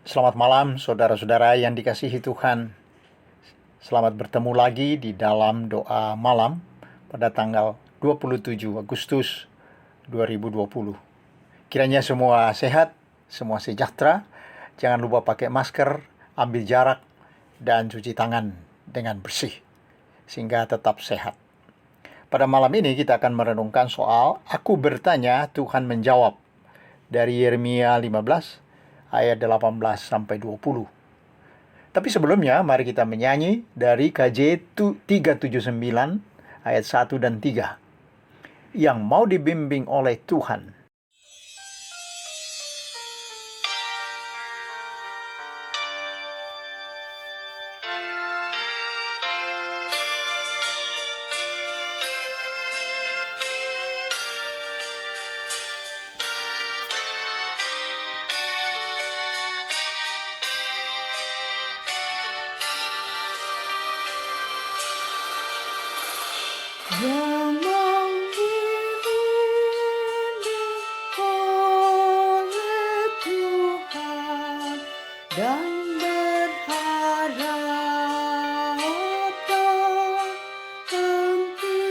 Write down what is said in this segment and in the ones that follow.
Selamat malam saudara-saudara yang dikasihi Tuhan. Selamat bertemu lagi di dalam doa malam pada tanggal 27 Agustus 2020. Kiranya semua sehat, semua sejahtera. Jangan lupa pakai masker, ambil jarak, dan cuci tangan dengan bersih sehingga tetap sehat. Pada malam ini kita akan merenungkan soal Aku bertanya, Tuhan menjawab dari Yeremia 15 ayat 18 sampai 20. Tapi sebelumnya, mari kita menyanyi dari KJ 379 ayat 1 dan 3. Yang mau dibimbing oleh Tuhan. Yang mau dibimbing oleh Tuhan dan berharap nanti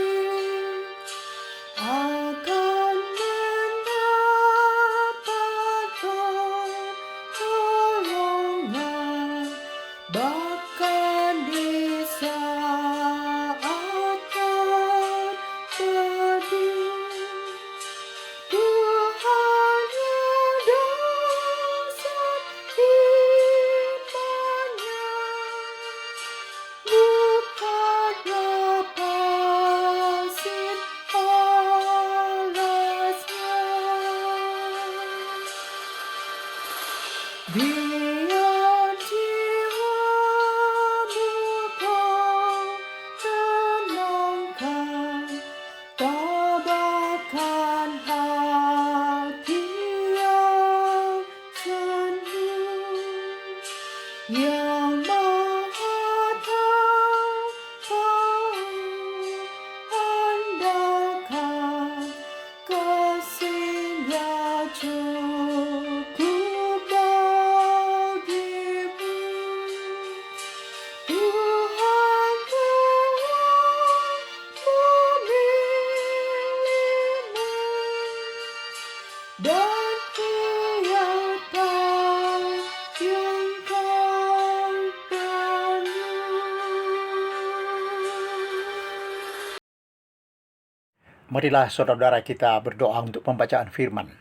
akan mendapat pertolongan, bahkan di saat terpedih. Tuhan yang dasar imannya bukanlah pasir alasnya. Biar jiwamu kau tenangkan, tabahkan hati yang jenuh. Yang Maha Tahu andalkan, kasih-Nya cukup bagimu. Tuhan telah memilihmu dan Ia tahu yang kau perlu. Marilah saudara-saudara kita berdoa untuk pembacaan firman.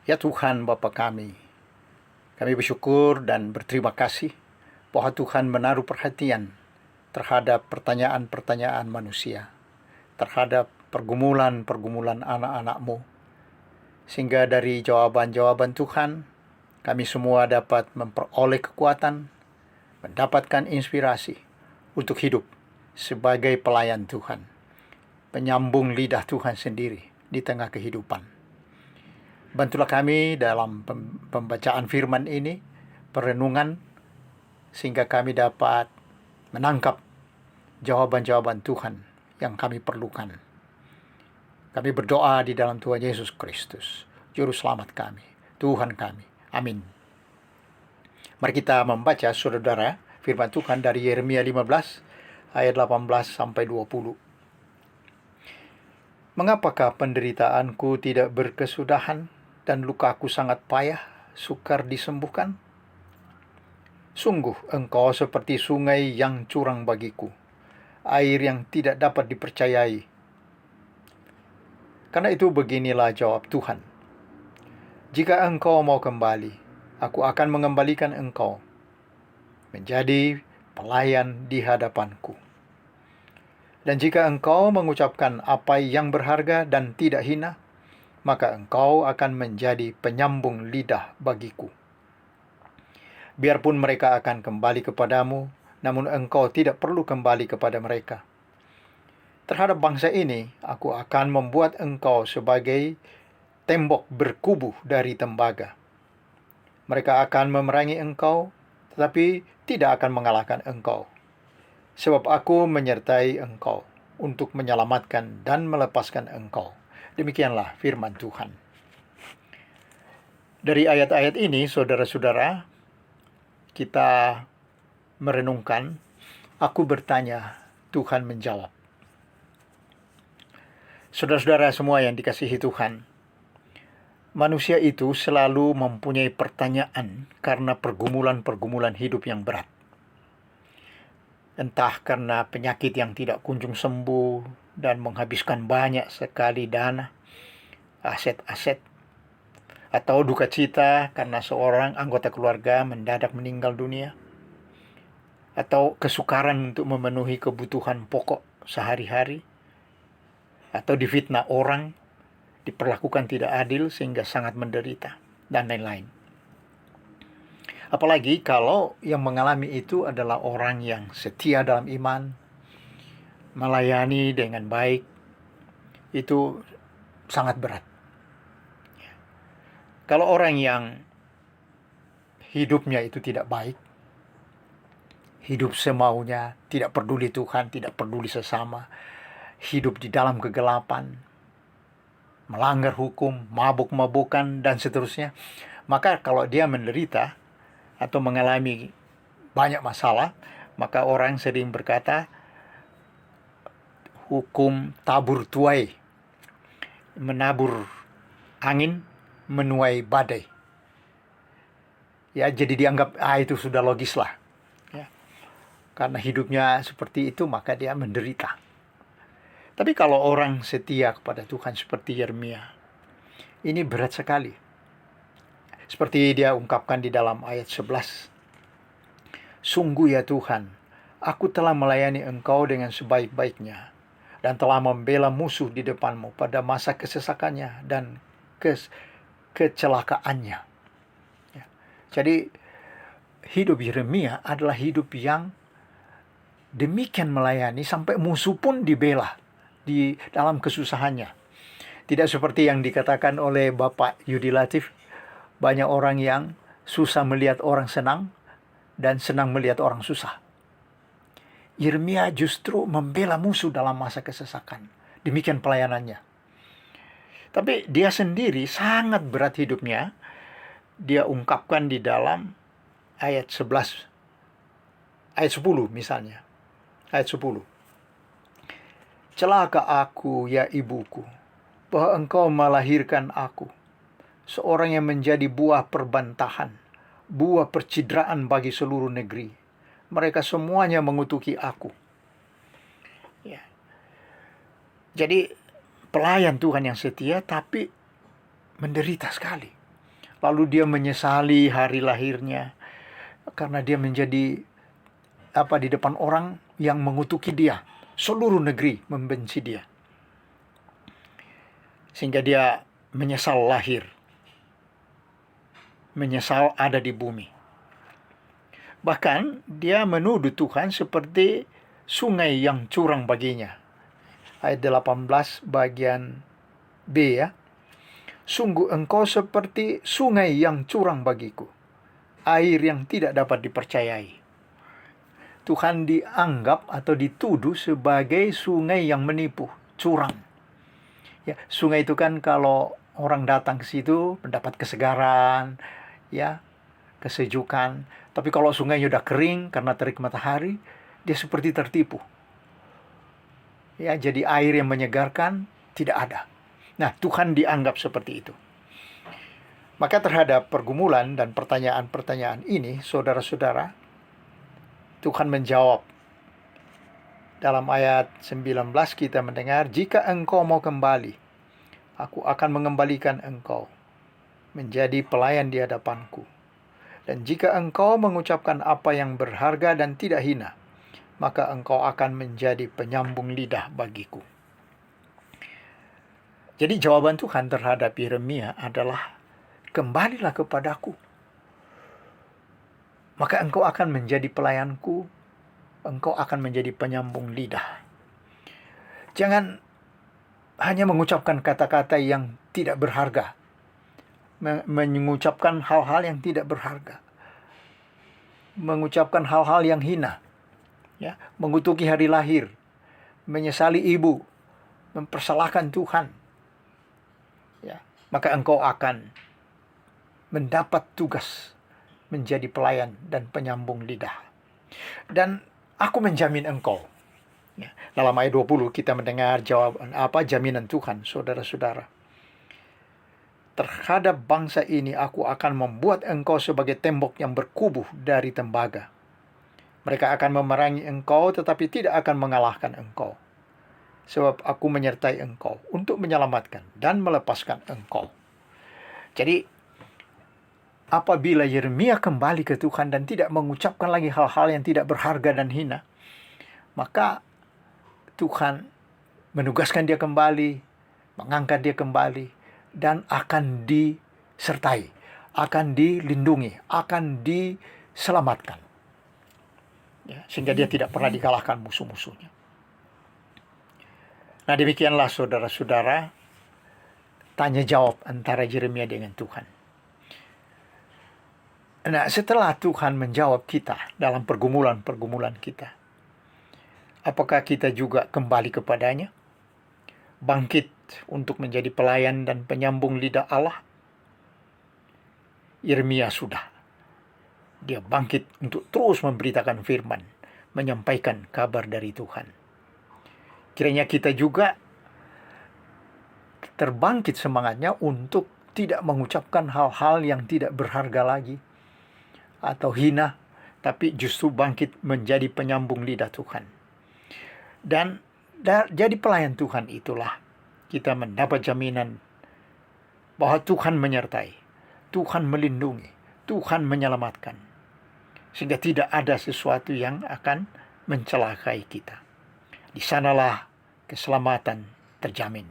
Ya Tuhan Bapa kami bersyukur dan berterima kasih bahwa Tuhan menaruh perhatian terhadap pertanyaan-pertanyaan manusia, terhadap pergumulan-pergumulan anak-anak-Mu, sehingga dari jawaban-jawaban Tuhan, kami semua dapat memperoleh kekuatan, mendapatkan inspirasi untuk hidup sebagai pelayan Tuhan, penyambung lidah Tuhan sendiri di tengah kehidupan. Bantulah kami dalam pembacaan firman ini, perenungan, sehingga kami dapat menangkap jawaban-jawaban Tuhan yang kami perlukan. Kami berdoa di dalam Tuhan Yesus Kristus, Juru Selamat kami, Tuhan kami. Amin. Mari kita membaca, saudara, firman Tuhan dari Yeremia 15 ayat 18 sampai 20. Mengapakah penderitaanku tidak berkesudahan dan lukaku sangat payah, sukar disembuhkan? Sungguh engkau seperti sungai yang curang bagiku, air yang tidak dapat dipercayai. Karena itu beginilah jawab Tuhan. Jika engkau mau kembali, aku akan mengembalikan engkau menjadi pelayan di hadapanku. Dan jika engkau mengucapkan apa yang berharga dan tidak hina, maka engkau akan menjadi penyambung lidah bagiku. Biarpun mereka akan kembali kepadamu, namun engkau tidak perlu kembali kepada mereka. Terhadap bangsa ini, aku akan membuat engkau sebagai tembok berkubu dari tembaga. Mereka akan memerangi engkau, tetapi tidak akan mengalahkan engkau. Sebab aku menyertai engkau untuk menyelamatkan dan melepaskan engkau. Demikianlah firman Tuhan. Dari ayat-ayat ini, saudara-saudara, kita merenungkan, aku bertanya, Tuhan menjawab. Saudara-saudara semua yang dikasihi Tuhan, manusia itu selalu mempunyai pertanyaan karena pergumulan-pergumulan hidup yang berat. Entah karena penyakit yang tidak kunjung sembuh dan menghabiskan banyak sekali dana, aset-aset, atau duka cita karena seorang anggota keluarga mendadak meninggal dunia, atau kesukaran untuk memenuhi kebutuhan pokok sehari-hari, atau difitnah orang, diperlakukan tidak adil sehingga sangat menderita, dan lain-lain. Apalagi kalau yang mengalami itu adalah orang yang setia dalam iman, melayani dengan baik, itu sangat berat. Kalau orang yang hidupnya itu tidak baik, hidup semaunya, tidak peduli Tuhan, tidak peduli sesama, hidup di dalam kegelapan, melanggar hukum, mabuk-mabukan, dan seterusnya, maka kalau dia menderita atau mengalami banyak masalah, maka orang sering berkata, hukum tabur tuai, menabur angin, menuai badai. Ya, jadi dianggap, itu sudah logis lah. Ya. Karena hidupnya seperti itu, maka dia menderita. Tapi kalau orang setia kepada Tuhan seperti Yeremia, ini berat sekali. Seperti dia ungkapkan di dalam ayat 11. Sungguh ya Tuhan, aku telah melayani Engkau dengan sebaik-baiknya, dan telah membela musuh di depan-Mu pada masa kesesakannya dan kecelakaannya. Ya. Jadi hidup Yeremia adalah hidup yang demikian melayani sampai musuh pun dibela di dalam kesusahannya. Tidak seperti yang dikatakan oleh Bapak Yudi Latif, banyak orang yang susah melihat orang senang dan senang melihat orang susah. Yeremia justru membela musuh dalam masa kesesakan. Demikian pelayanannya. Tapi dia sendiri sangat berat hidupnya. Dia ungkapkan di dalam ayat 11, ayat 10 misalnya. Ayat 10. Celaka aku ya ibuku, bahwa engkau melahirkan aku, seorang yang menjadi buah perbantahan, buah percidraan bagi seluruh negeri. Mereka semuanya mengutuki aku. Ya. Jadi pelayan Tuhan yang setia tapi menderita sekali. Lalu dia menyesali hari lahirnya karena dia menjadi di depan orang yang mengutuki dia. Seluruh negeri membenci dia. Sehingga dia menyesal lahir. Menyesal ada di bumi. Bahkan dia menuduh Tuhan seperti sungai yang curang baginya. Ayat 18 bagian B ya. Sungguh engkau seperti sungai yang curang bagiku, air yang tidak dapat dipercayai. Tuhan dianggap atau dituduh sebagai sungai yang menipu, curang. Ya, sungai itu kan kalau orang datang ke situ mendapat kesegaran, ya, kesejukan. Tapi kalau sungainya udah kering karena terik matahari, dia seperti tertipu. Ya, jadi air yang menyegarkan tidak ada. Nah, Tuhan dianggap seperti itu. Maka terhadap pergumulan dan pertanyaan-pertanyaan ini, saudara-saudara, Tuhan menjawab. Dalam ayat 19 kita mendengar, jika engkau mau kembali, aku akan mengembalikan engkau menjadi pelayan di hadapanku. Dan jika engkau mengucapkan apa yang berharga dan tidak hina, maka engkau akan menjadi penyambung lidah bagiku. Jadi jawaban Tuhan terhadap Yeremia adalah, kembalilah kepadaku. Maka engkau akan menjadi pelayanku, engkau akan menjadi penyambung lidah. Jangan hanya mengucapkan kata-kata yang tidak berharga, mengucapkan hal-hal yang tidak berharga, mengucapkan hal-hal yang hina, ya, mengutuki hari lahir, menyesali ibu, mempersalahkan Tuhan, ya, maka engkau akan mendapat tugas menjadi pelayan dan penyambung lidah. Dan aku menjamin engkau. Ya, dalam ayat 20 kita mendengar jawaban jaminan Tuhan, saudara-saudara. Terhadap bangsa ini aku akan membuat engkau sebagai tembok yang berkubuh dari tembaga. Mereka akan memerangi engkau tetapi tidak akan mengalahkan engkau. Sebab aku menyertai engkau untuk menyelamatkan dan melepaskan engkau. Jadi apabila Yeremia kembali ke Tuhan dan tidak mengucapkan lagi hal-hal yang tidak berharga dan hina, maka Tuhan menugaskan dia kembali, mengangkat dia kembali, dan akan disertai, akan dilindungi, akan diselamatkan. Ya, sehingga dia tidak pernah dikalahkan musuh-musuhnya. Nah, demikianlah saudara-saudara, tanya jawab antara Yeremia dengan Tuhan. Nah, setelah Tuhan menjawab kita dalam pergumulan-pergumulan kita, apakah kita juga kembali kepadanya? Bangkit untuk menjadi pelayan dan penyambung lidah Allah? Yeremia sudah. Dia bangkit untuk terus memberitakan firman, menyampaikan kabar dari Tuhan. Kiranya kita juga terbangkit semangatnya untuk tidak mengucapkan hal-hal yang tidak berharga lagi atau hina, tapi justru bangkit menjadi penyambung lidah Tuhan. Dan jadi pelayan Tuhan itulah kita mendapat jaminan bahwa Tuhan menyertai, Tuhan melindungi, Tuhan menyelamatkan, sehingga tidak ada sesuatu yang akan mencelakai kita. Di sanalah keselamatan terjamin.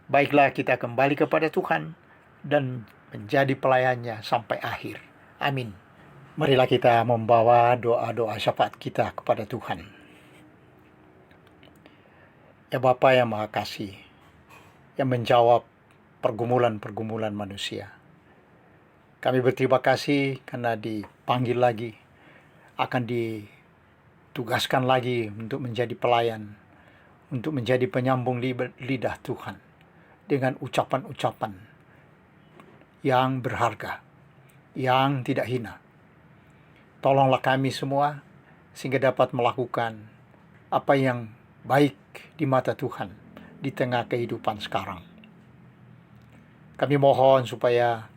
Baiklah kita kembali kepada Tuhan dan menjadi pelayannya sampai akhir. Amin. Marilah kita membawa doa-doa syafaat kita kepada Tuhan. Ya Bapa yang Maha Kasih, yang menjawab pergumulan-pergumulan manusia, kami berterima kasih karena dipanggil lagi, akan ditugaskan lagi untuk menjadi pelayan, untuk menjadi penyambung lidah Tuhan dengan ucapan-ucapan yang berharga, yang tidak hina. Tolonglah kami semua sehingga dapat melakukan apa yang baik di mata Tuhan di tengah kehidupan sekarang. Kami mohon supaya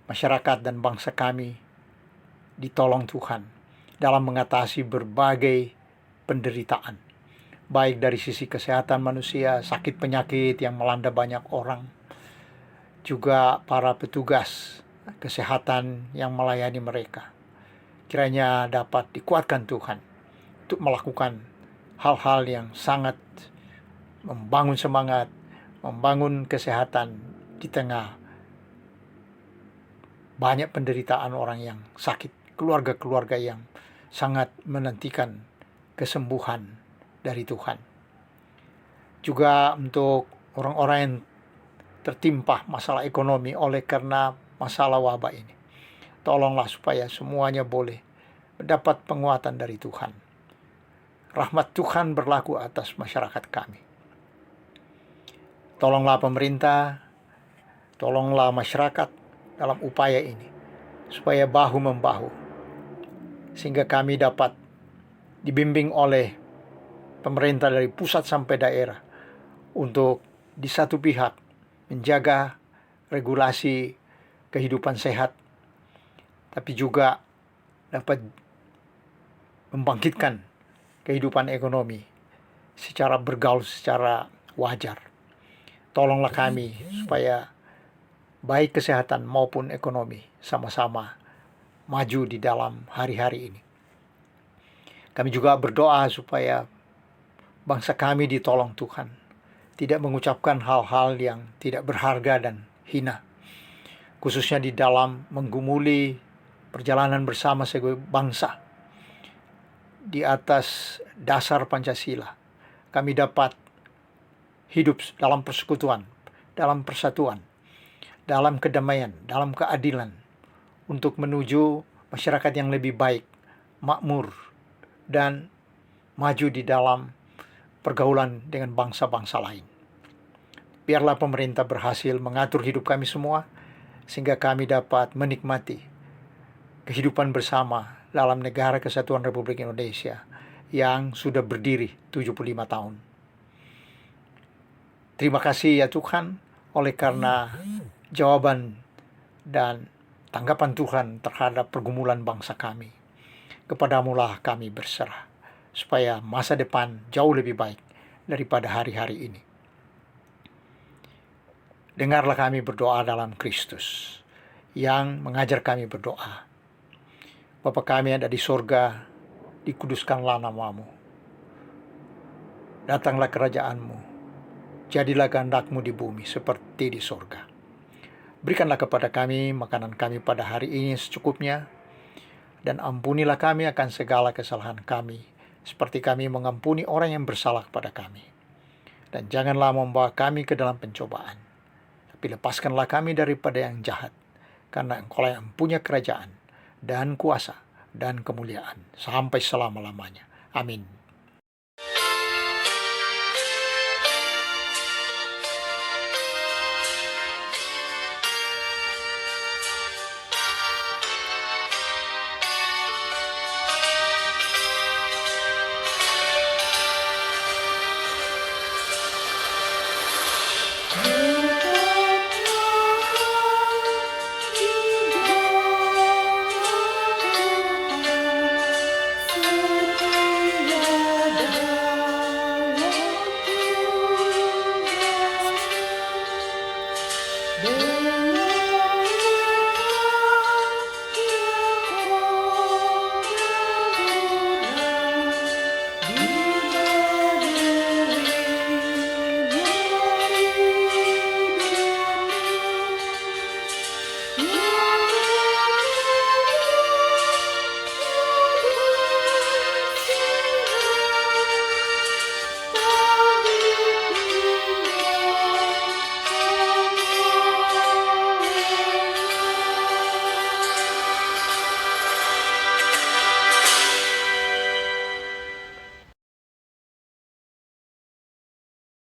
masyarakat dan bangsa kami ditolong Tuhan dalam mengatasi berbagai penderitaan, baik dari sisi kesehatan manusia, sakit penyakit yang melanda banyak orang, juga para petugas kesehatan yang melayani mereka. Kiranya dapat dikuatkan Tuhan untuk melakukan hal-hal yang sangat membangun semangat, membangun kesehatan di tengah banyak penderitaan orang yang sakit, keluarga-keluarga yang sangat menantikan kesembuhan dari Tuhan. Juga untuk orang-orang yang tertimpa masalah ekonomi oleh karena masalah wabah ini. Tolonglah supaya semuanya boleh mendapat penguatan dari Tuhan. Rahmat Tuhan berlaku atas masyarakat kami. Tolonglah pemerintah, tolonglah masyarakat dalam upaya ini, supaya bahu-membahu, sehingga kami dapat dibimbing oleh pemerintah dari pusat sampai daerah untuk di satu pihak menjaga regulasi kehidupan sehat, tapi juga dapat membangkitkan kehidupan ekonomi secara bergaul secara wajar. Tolonglah kami supaya baik kesehatan maupun ekonomi sama-sama maju di dalam hari-hari ini. Kami juga berdoa supaya bangsa kami ditolong Tuhan, tidak mengucapkan hal-hal yang tidak berharga dan hina, khususnya di dalam menggumuli perjalanan bersama sebagai bangsa di atas dasar Pancasila. Kami dapat hidup dalam persekutuan, dalam persatuan, dalam kedamaian, dalam keadilan, untuk menuju masyarakat yang lebih baik, makmur, dan maju di dalam pergaulan dengan bangsa-bangsa lain. Biarlah pemerintah berhasil mengatur hidup kami semua, sehingga kami dapat menikmati kehidupan bersama dalam negara Kesatuan Republik Indonesia yang sudah berdiri 75 tahun. Terima kasih ya Tuhan, oleh karena jawaban dan tanggapan Tuhan terhadap pergumulan bangsa kami. Kepadamulah kami berserah, supaya masa depan jauh lebih baik daripada hari-hari ini. Dengarlah kami berdoa dalam Kristus, yang mengajar kami berdoa. Bapa kami yang ada di sorga, dikuduskanlah namamu. Datanglah kerajaanmu, jadilah kehendak-Mu di bumi seperti di sorga. Berikanlah kepada kami makanan kami pada hari ini secukupnya, dan ampunilah kami akan segala kesalahan kami, seperti kami mengampuni orang yang bersalah kepada kami. Dan janganlah membawa kami ke dalam pencobaan, tapi lepaskanlah kami daripada yang jahat, karena Engkaulah yang punya kerajaan, dan kuasa, dan kemuliaan, sampai selama-lamanya. Amin.